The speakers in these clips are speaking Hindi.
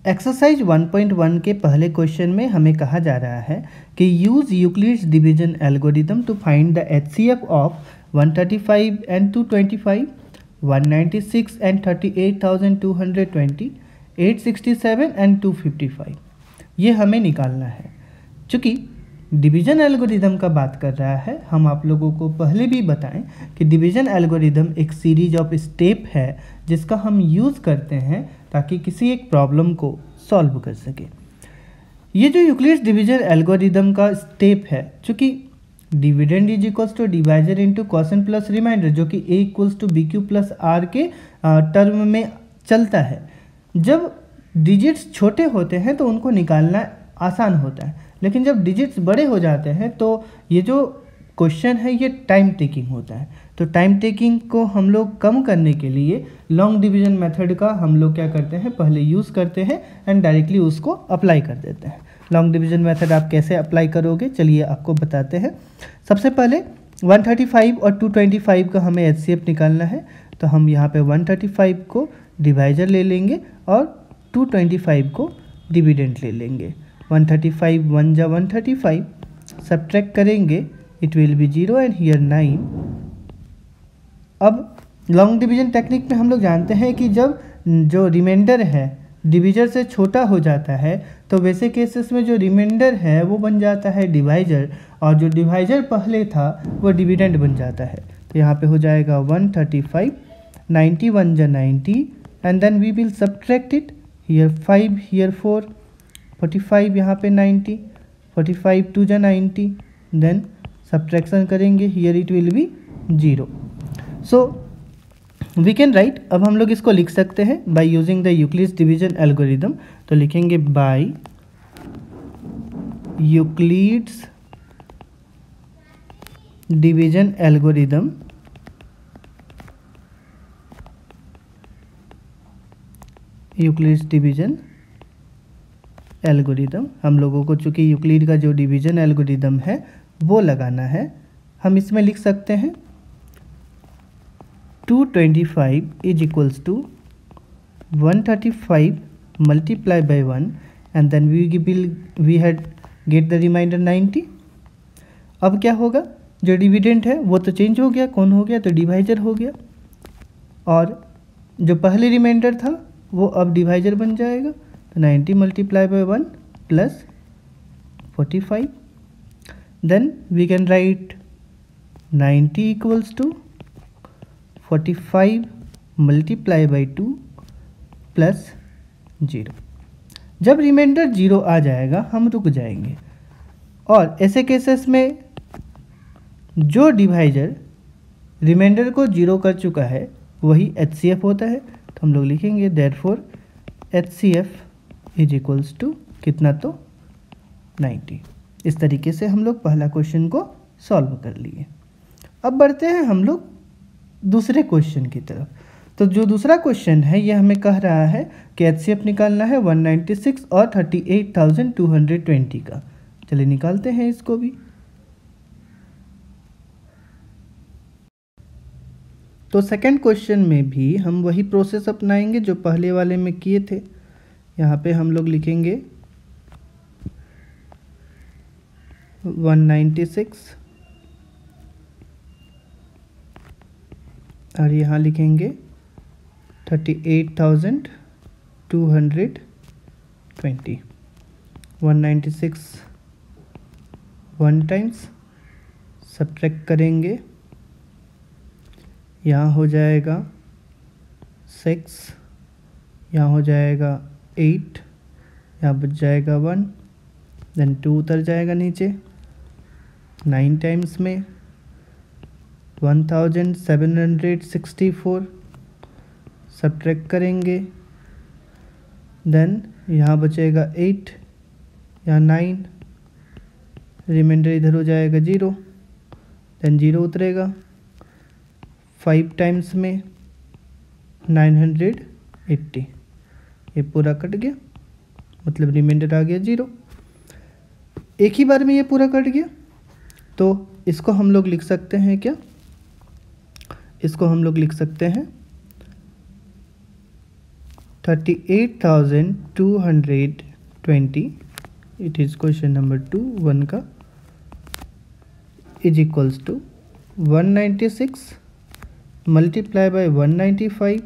एक्सरसाइज 1.1 के पहले क्वेश्चन में हमें कहा जा रहा है कि use Euclid's division algorithm to find the HCF of 135 and 225, 196 and 38,220, 867 and 255। ये हमें निकालना है। चूँकि डिवीजन एल्गोरिदम का बात कर रहा है, हम आप लोगों को पहले भी बताएं कि डिवीजन एल्गोरिदम एक सीरीज ऑफ स्टेप है जिसका हम यूज़ करते हैं ताकि किसी एक प्रॉब्लम को सॉल्व कर सके। ये जो यूक्लिड्स डिवीजन एल्गोरिदम का स्टेप है, चूँकि dividend is equals to divisor into quotient plus remainder, जो कि A equals to B Q plus R के टर्म में चलता है। जब डिजिट्स छोटे होते हैं तो उनको निकालना आसान होता है, लेकिन जब डिजिट्स बड़े हो जाते हैं तो ये जो क्वेश्चन है ये टाइम टेकिंग होता है। तो टाइम टेकिंग को हम लोग कम करने के लिए लॉन्ग डिवीजन मेथड का हम लोग क्या करते हैं, पहले यूज़ करते हैं एंड डायरेक्टली उसको अप्लाई कर देते हैं। लॉन्ग डिवीजन मेथड आप कैसे अप्लाई करोगे, चलिए आपको बताते हैं। सबसे पहले 135 और 225 का हमें एचसीएफ निकालना है, तो हम यहाँ पे 135 को डिवाइजर ले लेंगे और 225 को डिविडेंड ले लेंगे। 135 1 जा 135, सब्ट्रैक्ट करेंगे, it will be 0 and here 9। अब लॉन्ग डिवीजन टेक्निक में हम लोग जानते हैं कि जब जो रिमाइंडर है डिविजर से छोटा हो जाता है तो वैसे केसेस में जो रिमाइंडर है वो बन जाता है डिवाइजर, और जो डिवाइजर पहले था वो डिविडेंड बन जाता है। तो यहाँ पे हो जाएगा 135, 91 जा 90 and then we will subtract it, here 5 here 4, 45 यहाँ पे 90, 45 2 जा 90, देन सब्ट्रैक्शन करेंगे, here it will be 0। So we can write, अब हम लोग इसको लिख सकते हैं by using the Euclid's division algorithm. तो लिखेंगे by Euclid's division algorithm, Euclid's division algorithm, हम लोगों को चूँकि यूक्लिड का जो डिवीजन एल्गोरिदम है वो लगाना है। हम इसमें लिख सकते हैं 225 is equals to 135 multiply by 1 and then we had get the remainder 90। अब क्या होगा, जो डिविडेंड है वो तो चेंज हो गया, कौन हो गया, तो डिवाइजर हो गया, और जो पहले रिमाइंडर था वो अब डिवाइजर बन जाएगा। तो 90 multiply by 1 plus 45, then we can write 90 equals to 45 multiply by 2 plus 0। जब रिमाइंडर 0 आ जाएगा हम रुक जाएंगे, और ऐसे केसेस में जो डिवाइजर रिमाइंडर को 0 कर चुका है वही एचसीएफ होता है। तो हम लोग लिखेंगे therefore HCF is equals to कितना, तो 90। इस तरीके से हम लोग पहला क्वेश्चन को सॉल्व कर लिए। अब बढ़ते हैं हम लोग दूसरे क्वेश्चन की तरफ। तो जो दूसरा क्वेश्चन है ये हमें कह रहा है कि एचसीएफ निकालना है 196 और 38,220 का। चलिए निकालते हैं इसको भी। तो सेकंड क्वेश्चन में भी हम वही प्रोसेस अपनाएंगे जो पहले वाले में किए थे। यहाँ पे हम लोग लिखेंगे 196 और यहाँ लिखेंगे 38,220। 196 1 टाइम्स, सब्ट्रैक्ट करेंगे, यहाँ हो जाएगा 6, यहाँ हो जाएगा 8, यहाँ बच जाएगा 1, देन 2 उतर जाएगा नीचे, 9 टाइम्स में 1764, सब्ट्रैक्ट करेंगे, देन यहाँ बचेगा 8, यहाँ 9, रिमाइंडर इधर हो जाएगा 0, देन 0 उतरेगा, 5 टाइम्स में 980, ये पूरा कट गया, मतलब रिमाइंडर आ गया 0। एक ही बार में ये पूरा कट गया, तो इसको हम लोग लिख सकते हैं क्या, इसको हम लोग लिख सकते हैं 38,220, इट इज़ क्वेश्चन नंबर 2 1 का, is equals to 196 multiply by 195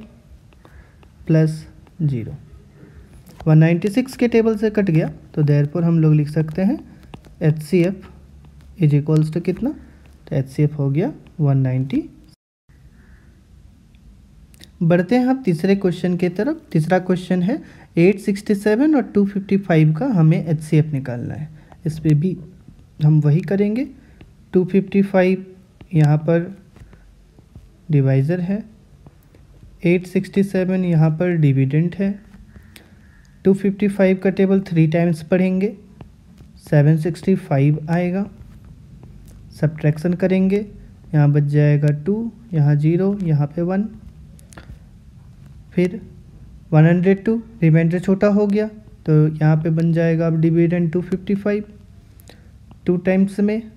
plus 0। 196 के टेबल से कट गया, तो देयरफॉर हम लोग लिख सकते हैं HCF इज इक्वल्स टू कितना, तो HCF हो गया 190। बढ़ते हैं अब तीसरे क्वेश्चन की तरफ। तीसरा क्वेश्चन है 867 और 255 का हमें HCF निकालना है। इस पर भी हम वही करेंगे। 255 यहाँ पर डिवाइज़र है, 867 यहाँ पर डिविडेंड है। 255 का टेबल 3 टाइम्स पढ़ेंगे, 765 आएगा। सब्ट्रैक्शन करेंगे, यहाँ बच जाएगा 2, यहाँ 0, यहाँ पे 1, फिर 102, रिमाइंडर छोटा हो गया तो यहाँ पे बन जाएगा अब डिविडेंड 255। 2 टाइम्स में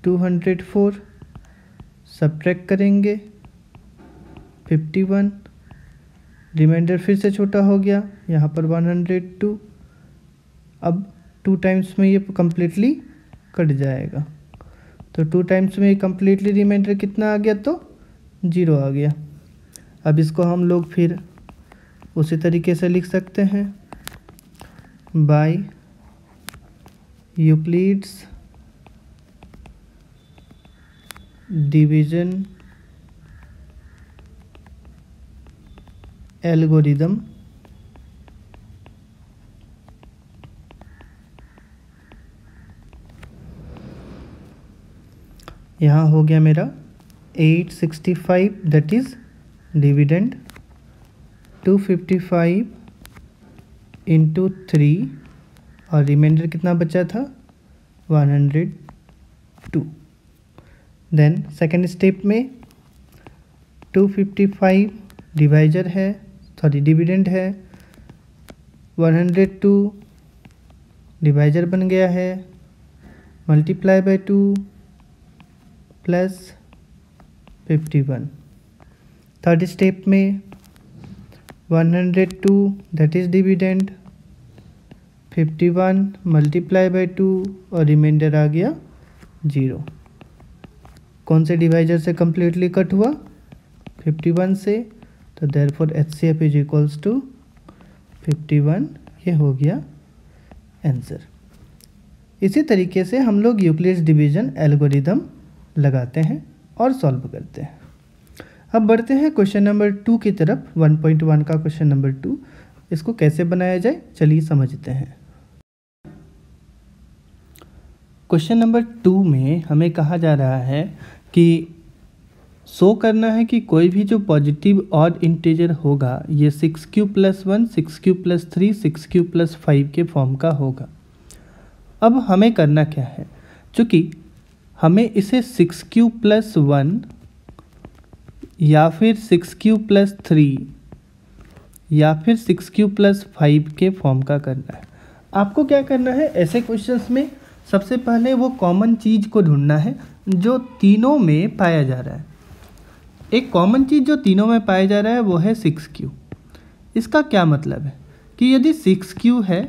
204, सब्ट्रैक्ट करेंगे 51, रिमाइंडर फिर से छोटा हो गया, यहाँ पर 102। अब 2 टाइम्स में ये कम्प्लीटली कट जाएगा, तो 2 टाइम्स में कम्प्लीटली रिमाइंडर कितना आ गया, तो 0 आ गया। अब इसको हम लोग फिर उसी तरीके से लिख सकते हैं, बाय यूक्लिड्स डिवीजन एल्गोरिदम यहाँ हो गया मेरा 865 दैट इज़ डिविडेंड, 255 इंटू 3 और रिमाइंडर कितना बचा था 102। देन सेकेंड स्टेप में 255 डिवाइजर है, सॉरी डिविडेंड है, 102 डिवाइजर बन गया है, multiply by 2 plus 51। Third step में 102 that is dividend, 51 multiply by 2 और रिमाइंडर आ गया 0। कौन से डिवाइजर से कम्प्लीटली कट हुआ, 51 से, तो therefore HCF is equals to 51। ये हो गया आंसर। इसी तरीके से हम लोग यूक्लिड्स डिवीजन एल्गोरिदम लगाते हैं और सॉल्व करते हैं। अब बढ़ते हैं क्वेश्चन नंबर 2 की तरफ। 1.1 का क्वेश्चन नंबर 2, इसको कैसे बनाया जाए चलिए समझते हैं। क्वेश्चन नंबर 2 में हमें कहा जा रहा है कि शो करना है कि कोई भी जो पॉजिटिव ऑड इंटीजर होगा ये 6q + 1, 6q + 3, 6q + 5 के फॉर्म का होगा। अब हमें करना क्या है, चूँकि हमें इसे 6q + 1 या फिर 6q + 3 या फिर 6q + 5 के फॉर्म का करना है। आपको क्या करना है, ऐसे क्वेश्चंस में सबसे पहले वो कॉमन चीज़ को ढूंढना है जो तीनों में पाया जा रहा है। एक कॉमन चीज़ जो तीनों में पाया जा रहा है वो है 6q। इसका क्या मतलब है कि यदि 6q है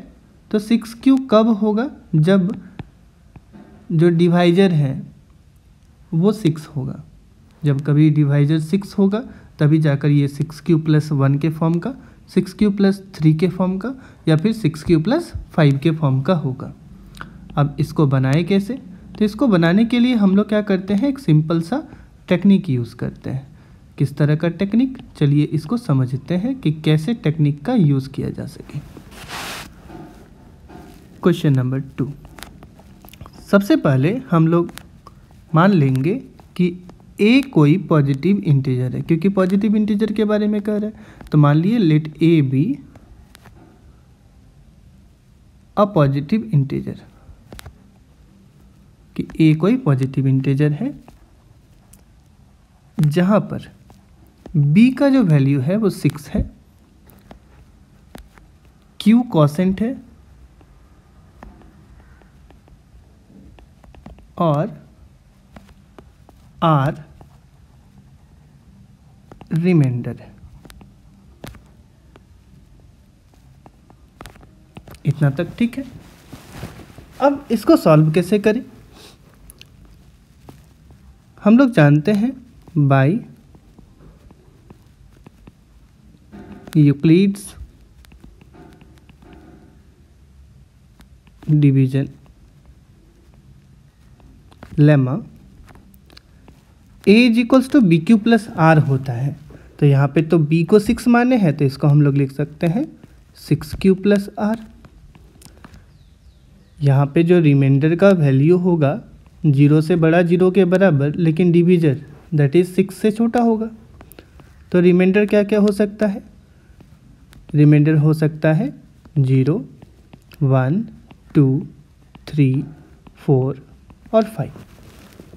तो 6q कब होगा, जब जो डिवाइजर है वो 6 होगा। जब कभी डिवाइजर 6 होगा तभी जाकर ये 6q + 1 के फॉर्म का, 6q + 3 के फॉर्म का या फिर 6q + 5 के फॉर्म का होगा। अब इसको बनाए कैसे, तो इसको बनाने के लिए हम लोग क्या करते हैं, एक सिंपल सा टेक्निक यूज़ करते हैं। किस तरह का टेक्निक, चलिए इसको समझते हैं कि कैसे टेक्निक का यूज़ किया जा सके। क्वेश्चन नंबर 2, सबसे पहले हम लोग मान लेंगे कि a कोई पॉजिटिव इंटीजर है, क्योंकि पॉजिटिव इंटीजर के बारे में कह रहा है, तो मान लिए let a B a positive integer, कि a कोई पॉजिटिव इंटीजर है जहां पर b का जो वैल्यू है वो 6 है, q कोसेंट है और r रिमाइंडर है। इतना तक ठीक है। अब इसको सॉल्व कैसे करें? हम लोग जानते हैं by Euclid's division lemma a is equals to B Q plus R होता है। तो यहाँ पे तो b को 6 माने हैं, तो इसको हम लोग लिख सकते हैं 6q प्लस आर। यहाँ पे जो रिमाइंडर का वैल्यू होगा 0 से बड़ा 0 के बराबर, लेकिन डिवीजर दैट इज 6 से छोटा होगा। तो रिमाइंडर क्या क्या हो सकता है? रिमाइंडर हो सकता है 0, 1, 2, 3, 4 और 5,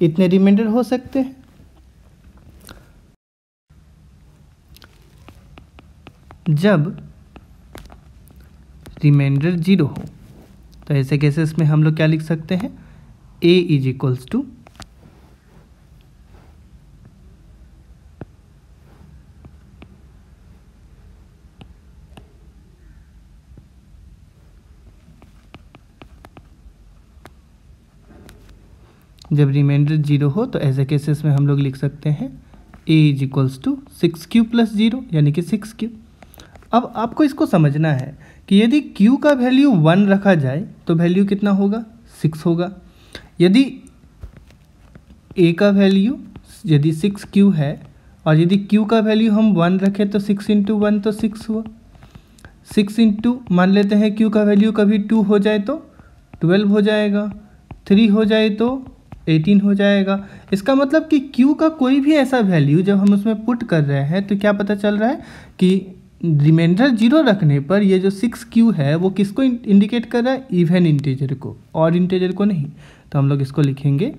इतने रिमाइंडर हो सकते हैं। जब रिमाइंडर 0 हो तो ऐसे केसेस में हम लोग क्या लिख सकते हैं? a इज इक्वल्स टू जब रिमाइंडर 0 हो तो ऐसे केसेस में हम लोग लिख सकते हैं a is equals to 6q plus 0 यानी कि 6q। अब आपको इसको समझना है कि यदि q का वैल्यू 1 रखा जाए तो वैल्यू कितना होगा? 6 होगा। यदि a का वैल्यू यदि 6q है और यदि q का वैल्यू हम 1 रखें तो 6 इंटू 1 तो 6 हुआ। 6 इंटू मान लेते हैं q का वैल्यू कभी 2 हो जाए तो 12 हो जाएगा, 3 हो जाए तो 18 हो जाएगा। इसका मतलब कि q का कोई भी ऐसा वैल्यू जब हम उसमें पुट कर रहे हैं तो क्या पता चल रहा है कि रिमाइंडर 0 रखने पर ये जो 6q है वो किसको इंडिकेट कर रहा है? इवन इंटीजर को, और इंटीजर को नहीं। तो हम लोग इसको लिखेंगे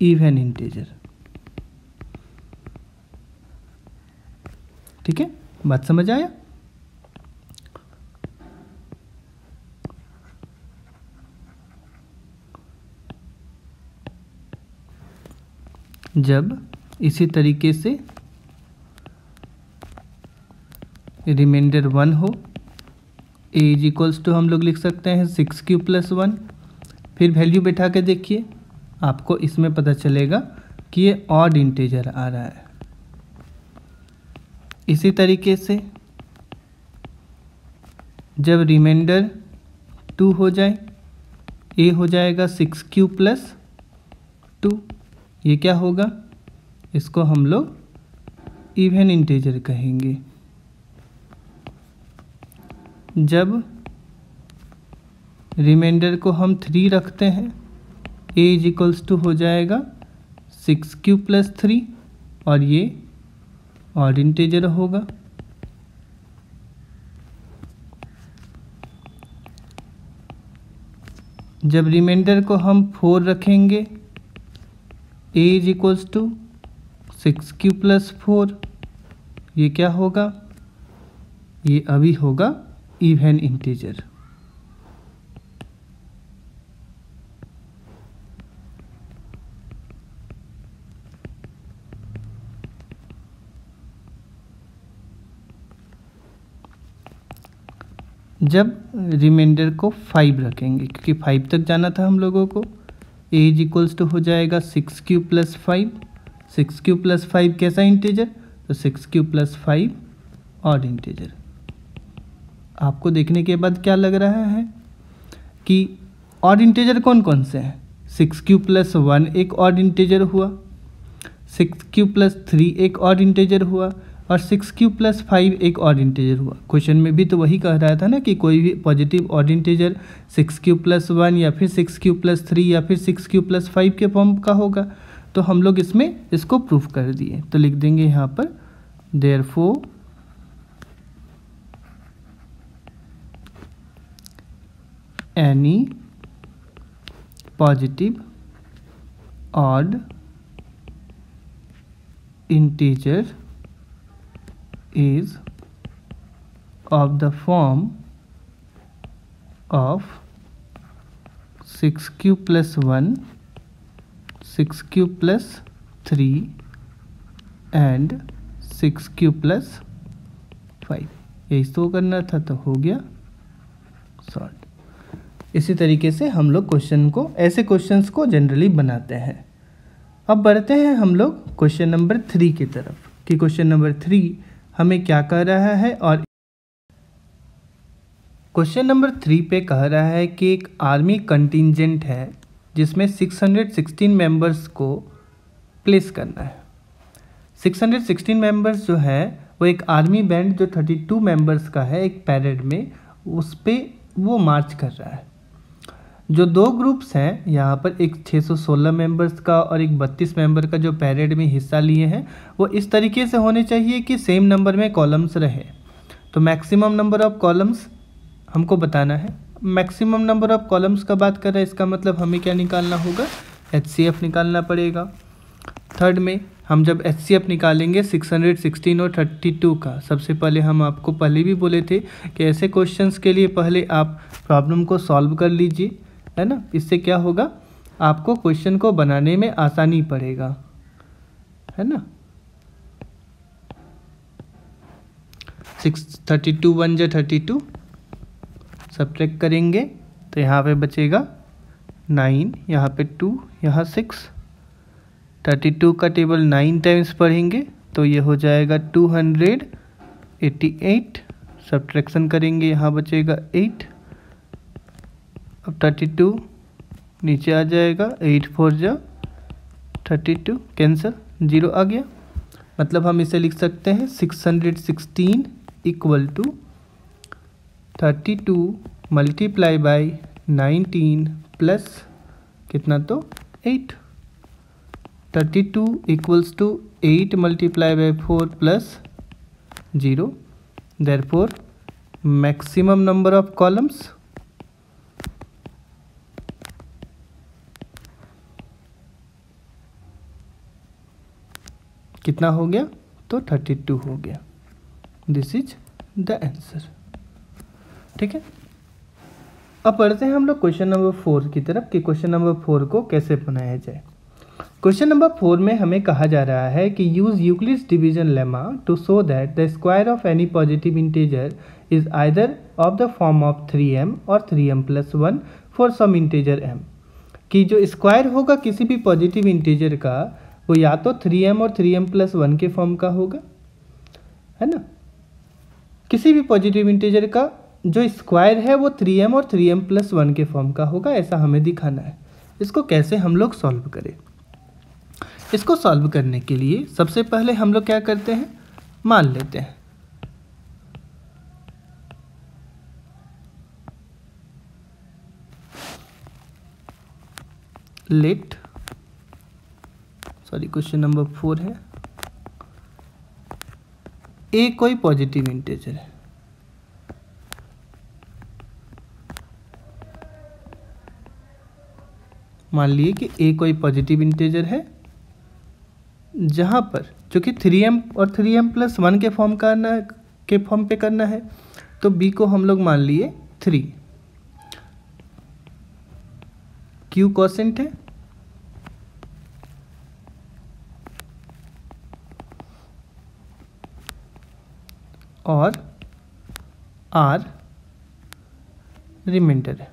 इवन इंटीजर। ठीक है, बात समझ आया? जब इसी तरीके से रिमाइंडर 1 हो, a इज इक्वल्स टू हम लोग लिख सकते हैं 6q प्लस 1। फिर वैल्यू बैठा के देखिए, आपको इसमें पता चलेगा कि ये ऑड इंटीजर आ रहा है। इसी तरीके से जब रिमाइंडर 2 हो जाए, a हो जाएगा 6q प्लस 2। ये क्या होगा? इसको हम लोग इवन इंटीजर कहेंगे। जब रिमाइंडर को हम 3 रखते हैं, a इज इक्वल्स टू हो जाएगा 6q प्लस 3 और ये ऑड इंटीजर होगा। जब रिमाइंडर को हम 4 रखेंगे, a is equals to 6q plus 4, ये क्या होगा? ये अभी होगा इवन इंटीजर। जब रिमाइंडर को 5 रखेंगे, क्योंकि 5 तक जाना था हम लोगों को, a इज इक्वल्स टू हो जाएगा 6q प्लस 5। 6q प्लस 5 कैसा इंटीजर? तो 6q प्लस 5 ऑड इंटीजर। आपको देखने के बाद क्या लग रहा है कि ऑड इंटीजर कौन कौन से हैं? 6q प्लस 1 एक ऑड इंटीजर हुआ, 6q प्लस 3 एक ऑड इंटीजर हुआ और 6q प्लस 5 एक ऑड इंटीजर हुआ। क्वेश्चन में भी तो वही कह रहा था ना कि कोई भी positive odd integer 6q plus 1 या फिर 6q प्लस 3 या फिर 6q प्लस 5 के फॉर्म का होगा। तो हम लोग इसमें इसको प्रूफ कर दिए। तो लिख देंगे यहाँ पर therefore any positive odd integer is of the form of 6q plus 1, 6q plus 3 and 6q plus 5। यही तो करना था, तो हो गया सॉल्व। इसी तरीके से हम लोग क्वेश्चन को, ऐसे क्वेश्चंस को जनरली बनाते हैं। अब बढ़ते हैं हम लोग क्वेश्चन नंबर 3 की तरफ कि क्वेश्चन नंबर 3 हमें क्या कह रहा है। और क्वेश्चन नंबर 3 पे कह रहा है कि एक आर्मी कंटिंजेंट है जिसमें 616 मेंबर्स को प्लेस करना है। 616 मेंबर्स जो है वो एक आर्मी बैंड जो 32 मेंबर्स का है एक पैरेड में, उस पे वो मार्च कर रहा है। जो दो ग्रुप्स हैं यहाँ पर, एक 616 मेंबर्स का और एक 32 मेंबर का जो पैरेड में हिस्सा लिए हैं, वो इस तरीके से होने चाहिए कि सेम नंबर में कॉलम्स रहे। तो मैक्सिमम नंबर ऑफ कॉलम्स हमको बताना है। मैक्सिमम नंबर ऑफ कॉलम्स का बात कर रहे हैं, इसका मतलब हमें क्या निकालना होगा, HCF निकालना पड़ेगा। थर्ड में हम जब HCF निकालेंगे 616 और 32 का, सबसे पहले हम आपको पहले भी बोले थे कि ऐसे क्वेश्चंस के लिए पहले आप प्रॉब्लम को सॉल्व कर लीजिए, है ना। इससे क्या होगा, आपको क्वेश्चन को बनाने में आसानी पड़ेगा, है ना। 632 1 जा 32, सब्ट्रैक्ट करेंगे तो यहाँ पे बचेगा 9, यहाँ पे 2, यहाँ 6। 32 का टेबल 9 टाइम्स पढ़ेंगे तो ये हो जाएगा 288। सब्ट्रैक्शन करेंगे, यहाँ बचेगा 8। अब 32 नीचे आ जाएगा, 8 4 जा 32, कैंसिल, 0 आ गया। मतलब हम इसे लिख सकते हैं 616 equal to 32 multiply by 19 plus कितना, तो 8। 32 equals to 8 multiply by 4 plus 0। Therefore maximum number of columns कितना हो गया, तो 32 हो गया। This is the answer. ठीक है, अब बढ़ते हैं हम लोग क्वेश्चन नंबर 4 की तरफ कि क्वेश्चन नंबर 4 को कैसे बनाया जाए। क्वेश्चन नंबर 4 में हमें कहा जा रहा है कि use Euclid's division lemma to show that the square of any positive integer is either of the form of 3m और 3m+1 for some integer m। कि जो स्क्वायर होगा किसी भी पॉजिटिव इंटीजर का, वो या तो 3m और 3m+1 के फॉर्म का होगा, है ना। किसी भी पॉजिटिव इंटीजर का जो स्क्वायर है वो 3m और 3m+1 के फॉर्म का होगा, ऐसा हमें दिखाना है। इसको कैसे हम लोग सॉल्व करें। इसको सॉल्व करने के लिए सबसे पहले हम लोग क्या करते हैं, मान लेते हैं लेट, सॉरी क्वेश्चन नंबर 4 है, ए कोई पॉजिटिव इंटीजर है। मान लिए कि ए कोई पॉजिटिव इंटीजर है जहां पर चूंकि 3m और 3m+1 के फॉर्म पे करना है, तो बी को हम लोग मान लिए 3। क्यू कोसेंट है, और आर रिमाइंडर है।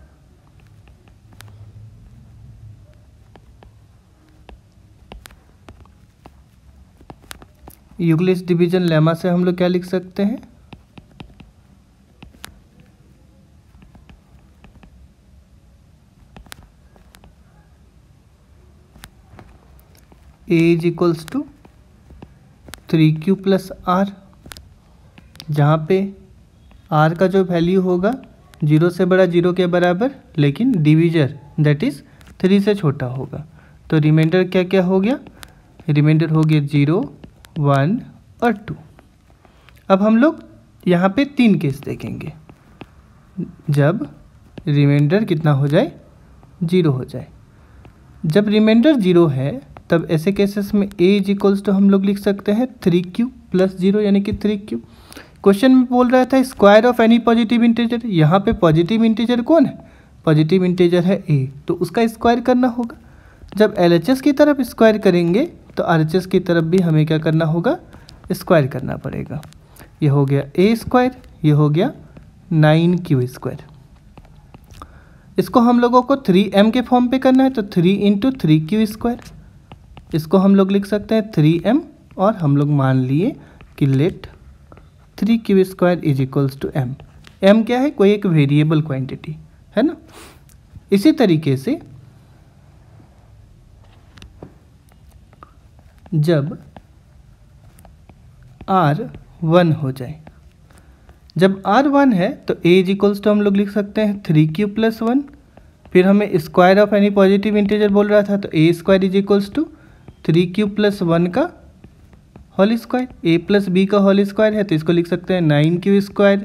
यूक्लिड्स डिवीजन लेमा से हम लोग क्या लिख सकते हैं, A is equals to 3q plus R, जहाँ पे आर का जो वैल्यू होगा 0 से बड़ा 0 के बराबर, लेकिन डिवीजर दैट इज 3 से छोटा होगा। तो रिमाइंडर क्या क्या हो गया, रिमाइंडर हो गया 0 1 और 2। अब हम लोग यहाँ पे 3 केस देखेंगे जब रिमाइंडर कितना हो जाए, 0 हो जाए। जब रिमाइंडर 0 है तब ऐसे केसेस में a इज इक्वल्स टू हम लोग लिख सकते हैं 3q प्लस 0 यानी कि 3q। क्वेश्चन में बोल रहा था square of any positive integer, यहाँ पे पॉजिटिव इंटीजर कौन है, पॉजिटिव इंटीजर है a, तो उसका स्क्वायर करना होगा। जब LHS की तरफ स्क्वायर करेंगे तो RHS की तरफ भी हमें क्या करना होगा, स्क्वायर करना पड़ेगा। ये हो गया a स्क्वायर, ये हो गया 9q स्क्वायर। इसको हम लोगों को 3m के फॉर्म पे करना है, तो 3 इंटू 3q², इसको हम लोग लिख सकते हैं 3m, और हम लोग मान लिए कि let 3q² is equals to m। m क्या है? कोई एक वेरिएबल क्वांटिटी है ना। इसी तरीके से जब r1 हो जाए, जब r1 है तो a इज इक्वल्स टू हम लोग लिख सकते हैं 3q+1, फिर हमें square of any positive integer बोल रहा था, तो a² is equals to 3q+1 का whole square, a plus B का होल स्क्वायर है तो इसको लिख सकते हैं 9q²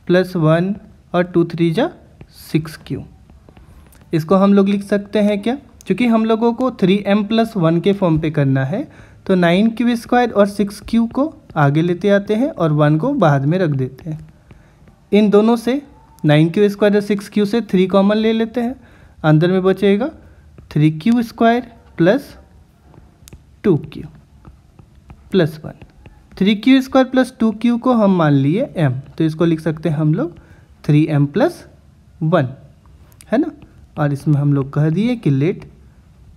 + 1 और 2 3 जा 6q। इसको हम लोग लिख सकते हैं क्या, क्योंकि हम लोगों को 3m+1 के फॉर्म पे करना है, तो 9q² और 6q को आगे लेते आते हैं और 1 को बाद में रख देते हैं। इन दोनों से 9q² और 6q से 3 कॉमन ले लेते हैं, अंदर में बचेगा 3q² + 2q + 1। 3q² + 2q को हम मान लिए m, तो इसको लिख सकते हैं हम लोग 3m+1 है ना। और इसमें हम लोग कह दिए कि लेट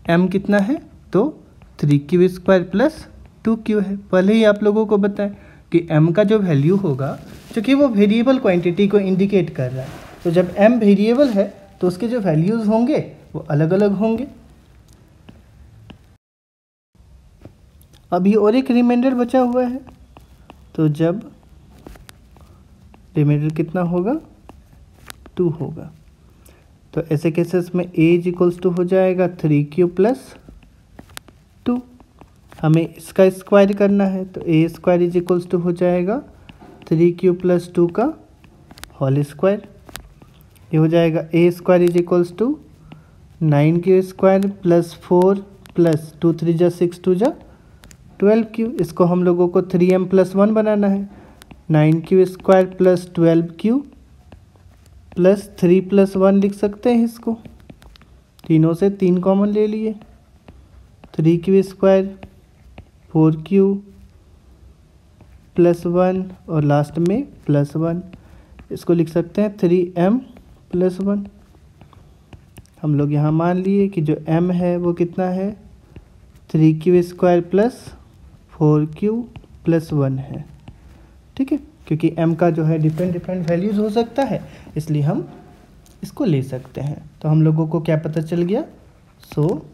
m कितना है, तो 3q² + 2q है। पहले ही आप लोगों को बताएं कि m का जो वैल्यू होगा, क्योंकि वो वेरिएबल क्वांटिटी को इंडिकेट कर रहा है, तो जब m वेरिएबल है तो उसके जो वैल्यूज़ होंगे वो अलग अलग होंगे। अभी और एक रिमाइंडर बचा हुआ है, तो जब रिमाइंडर कितना होगा 2 होगा, तो ऐसे केसेस में a इज इक्वल्स टू हो जाएगा 3q + 2। हमें इसका स्क्वायर करना है, तो a² इज इक्वल्स टू हो जाएगा 3q + 2 का होल स्क्वायर। ये हो जाएगा a² is equals to 9q² + 4 + 2 3 जा 6 2 जा 12q। इसको हम लोगों को 3m+1 बनाना है, 9q² + 12q + 3 + 1 लिख सकते हैं इसको, तीनों से 3 कॉमन ले लिए, 3q² 4q + 1 और लास्ट में +1, इसको लिख सकते हैं 3m+1। हम लोग यहाँ मान लिए कि जो m है वो कितना है 3q² + 4q + 1 है, ठीक है। क्योंकि m का जो है डिफरेंट वैल्यूज़ हो सकता है, इसलिए हम इसको ले सकते हैं। तो हम लोगों को क्या पता चल गया, so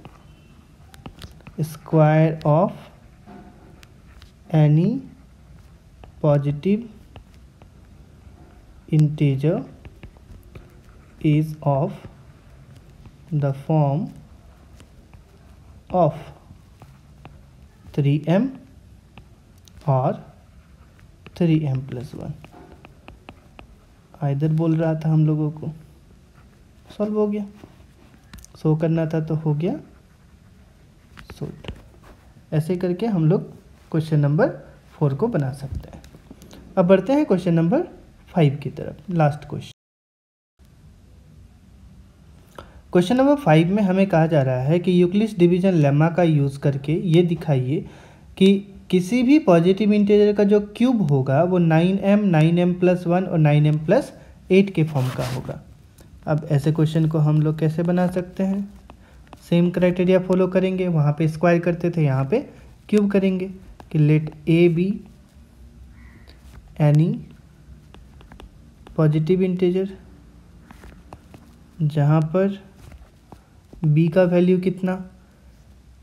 square of any positive integer is of the form of 3m और 3m+1। इधर बोल रहा था हम लोगों को, सॉल्व हो गया, सो करना था तो हो गया सोल्व। ऐसे करके हम लोग क्वेश्चन नंबर 4 को बना सकते हैं। अब बढ़ते हैं क्वेश्चन नंबर 5 की तरफ, लास्ट क्वेश्चन। क्वेश्चन नंबर 5 में हमें कहा जा रहा है कि यूक्लिड्स डिवीजन लेमा का यूज़ करके ये दिखाइए कि किसी भी पॉजिटिव इंटीजर का जो क्यूब होगा वो 9m 9m+1 और 9m+8 के फॉर्म का होगा। अब ऐसे क्वेश्चन को हम लोग कैसे बना सकते हैं, सेम क्राइटेरिया फॉलो करेंगे, वहाँ पे स्क्वायर करते थे, यहाँ पे क्यूब करेंगे कि let a be any positive integer जहाँ पर b का वैल्यू कितना,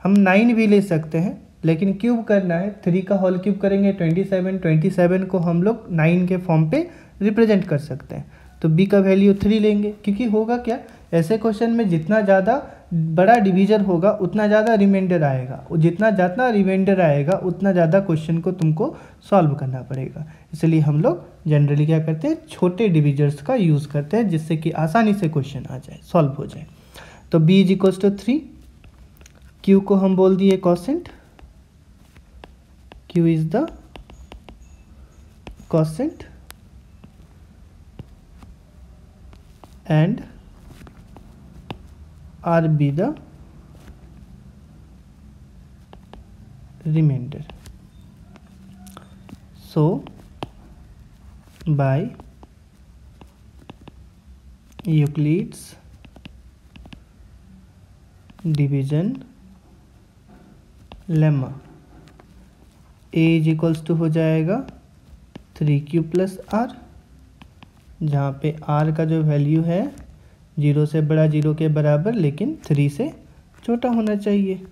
हम 9 भी ले सकते हैं, लेकिन क्यूब करना है, 3 का होल क्यूब करेंगे 27 को हम लोग 9 के फॉर्म पे रिप्रेजेंट कर सकते हैं, तो b का वैल्यू 3 लेंगे। क्योंकि होगा क्या, ऐसे क्वेश्चन में जितना ज़्यादा बड़ा डिवीजर होगा उतना ज़्यादा रिमाइंडर आएगा, और जितना ज़्यादा रिमाइंडर आएगा उतना ज़्यादा क्वेश्चन को तुमको सॉल्व करना पड़ेगा। इसलिए हम लोग जनरली क्या करते हैं, छोटे डिवीजर्स का यूज़ करते हैं, जिससे कि आसानी से क्वेश्चन आ जाए, सॉल्व हो जाए। तो b is equals to 3, q को हम बोल दिए quotient, q is the quotient and r be the remainder. So by Euclid's division lemma. A is equals to हो जाएगा 3q प्लस आर, जहाँ पे आर का जो वैल्यू है 0 से बड़ा 0 के बराबर लेकिन 3 से छोटा होना चाहिए।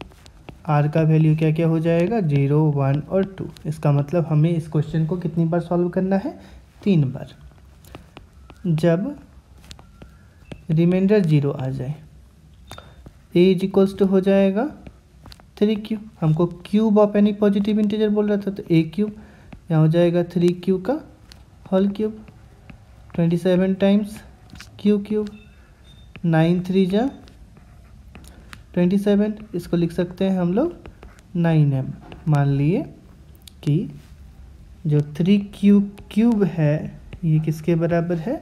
आर का वैल्यू क्या क्या हो जाएगा 0, 1 और 2। इसका मतलब हमें इस क्वेश्चन को कितनी बार सॉल्व करना है 3 बार। जब रिमाइंडर 0 आ जाए ए इज इक्वल्स टू हो जाएगा 3q। हमको cube of any positive integer बोल रहा था, तो ए क्यूब यहाँ हो जाएगा 3q का whole cube. 27 times q cube, 9 3 जा 27, इसको लिख सकते हैं हम लोग 9m। मान लिए कि जो 3q क्यूब है ये किसके बराबर है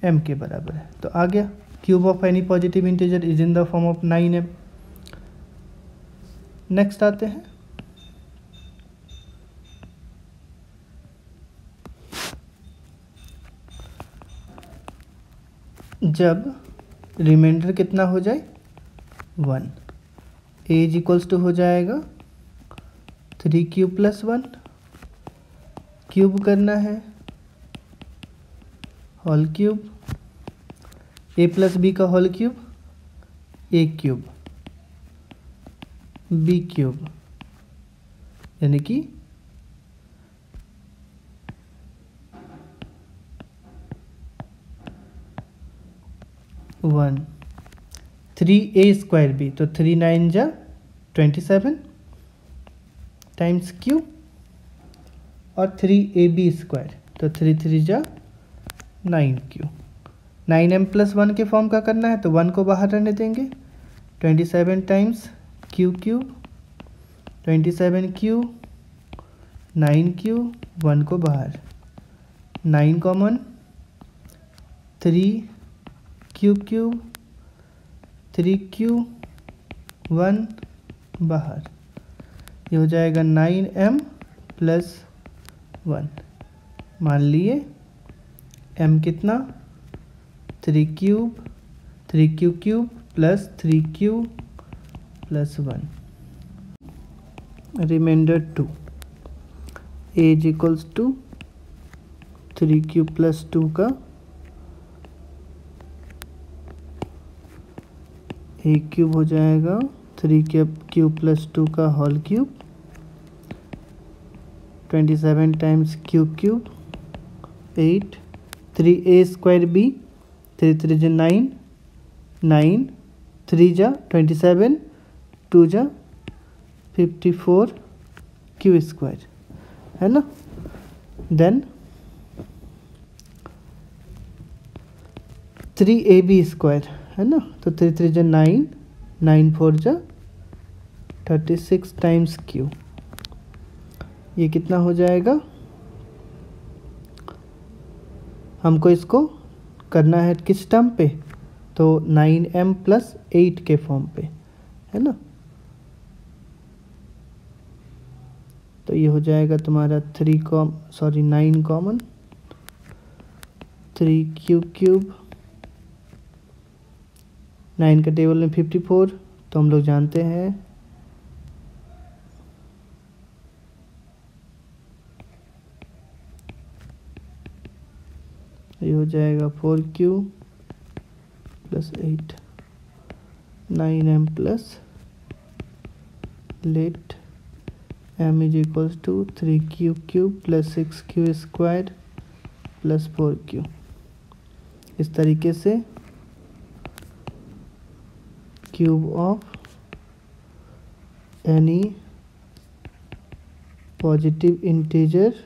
m के बराबर है। तो आ गया cube of any positive integer is in the form of 9m। Next आते हैं, जब रिमाइंडर कितना हो जाए 1, ए इज इक्वल्स टू हो जाएगा 3q प्लस 1, क्यूब करना है होल क्यूब, ए प्लस बी का होल क्यूब ए क्यूब बी क्यूब, यानी कि 1 3a स्क्वायर बी, तो 3 9 जा 27 टाइम्स क्यू, और 3ab स्क्वायर, तो 3 3 जा 9q। 9m प्लस 1 के फॉर्म का करना है तो 1 को बाहर रहने देंगे। 27 times q cube, 27q 9q, 1 को बाहर, 9 कॉमन, 3q क्यूब 3q 1 बाहर, ये हो जाएगा 9m प्लस 1। मान लिए m कितना 3q cube plus 3q plus 1, remainder 2, a is equals to 3q plus 2 का ए क्यूब हो जाएगा 3q प्लस 2 का whole cube, 27 times q cube 8, 3a square b, 3 3 जा 9, 9 3 जा 27, 2 जा 54 क्यू स्क्वायर, है ना। देन 3ab स्क्वायर, है ना, तो 3 3 जा 9, 9 4 जा 36 टाइम्स क्यू, ये कितना हो जाएगा। हमको इसको करना है किस टर्म पे, तो 9m प्लस 8 के फॉर्म पे, है ना। तो ये हो जाएगा तुम्हारा 9 कॉमन, 3q क्यूब, 9 का टेबल में 54, तो हम लोग जानते हैं ये हो जाएगा 4q plus 8, 9m plus let m is equals to 3q cube plus 6q square plus 4q। इस तरीके से cube of any positive integer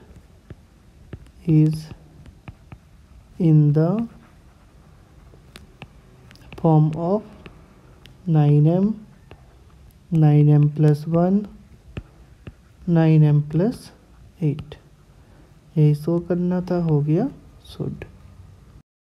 is in the form of 9m, 9m plus 1, 9m plus 8। यही शो करना था, हो गया शुड।